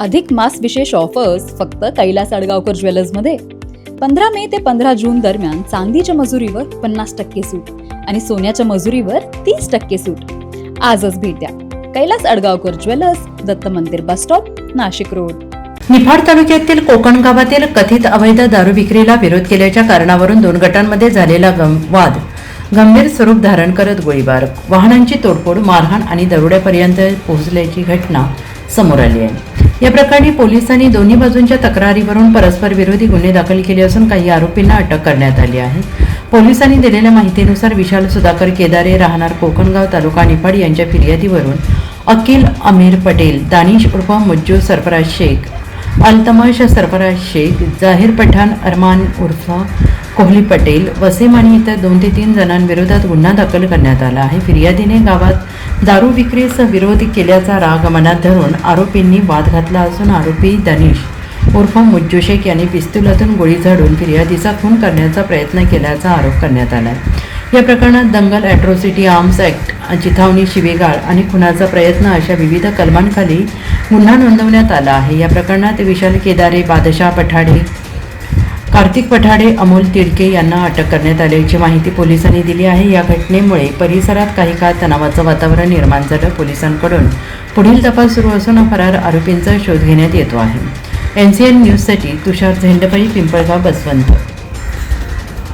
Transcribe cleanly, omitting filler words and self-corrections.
अधिक मास विशेष ऑफर्स फक्त कैलास अडगावकर ज्वेलर्समध्ये. 15 मे ते 15 जून दरम्यान चांदीच्या मजुरीवर 50% सूट आणि सोन्याच्या मजुरीवर 30% सूट. आजच भेट द्या. कैलास अडगावकर ज्वेलर्स, दत्त मंदिर bus stop, Nashik road. Niphad तालुक्यातील कोकण गावातील कथित अवैध दारू विक्रीला विरोध केल्याच्या कारणावरून 2 गटांमध्ये झालेला वाद गंभीर स्वरूप धारण करत गोळीबार, वाहनांची तोडफोड, मारहाण आणि दरोड्यापर्यंत पोहोचल्याची घटना समोर आली आहे. या प्रकरणी पोलिसांनी दोन्ही बाजूंच्या तक्रारीवरून परस्पर विरोधी गुन्हे दाखल केले असून काही आरोपींना अटक करण्यात आली आहे. पोलिसांनी दिलेल्या माहितीनुसार विशाल सुधाकर केदारे, राहणार कोकणगाव, तालुका निफाड यांच्या फिर्यादीवरून अकील अमीर पटेल, दानिश उर्फ मुज्जू सरफराज शेख, अल्तमश सरफराज शेख, जाहीर पठाण अरमान उर्फ कोहली पटेल, वसीम आणि इतर 2 ते 3 जणांविरोधात गुन्हा दाखल करण्यात आला आहे. फिर्यादीने गावात दारू विक्रीस विरोध केल्याचा राग मनात धरून आरोपींनी वाद घातला असून आरोपी दानिश उर्फ मुज्जू शेख यांनी पिस्तुलातून गोळी झाडून फिर्यादीचा खून करण्याचा प्रयत्न केल्याचा आरोप करण्यात आला आहे. या प्रकरणात दंगल, ॲट्रॉसिटी, आर्म्स ॲक्ट, चिथावणी, शिवीगाळ आणि खुनाचा प्रयत्न अशा विविध कलमांखाली गुन्हा नोंदवण्यात आला आहे. या प्रकरणात विशाल केदारे, बादशाह पठाडे, कार्तिक पठाडे, अमोल तिडके यांना अटक करण्यात आल्याची माहिती पोलिसांनी दिली आहे. या घटनेमुळे परिसरात काही काळ तणावाचं वातावरण निर्माण झालं. पोलिसांकडून पुढील तपास सुरू असून फरार आरोपींचा शोध घेण्यात येतो आहे. NCN न्यूजसाठी तुषार झेंडपई, पिंपळगाव, बसवंत.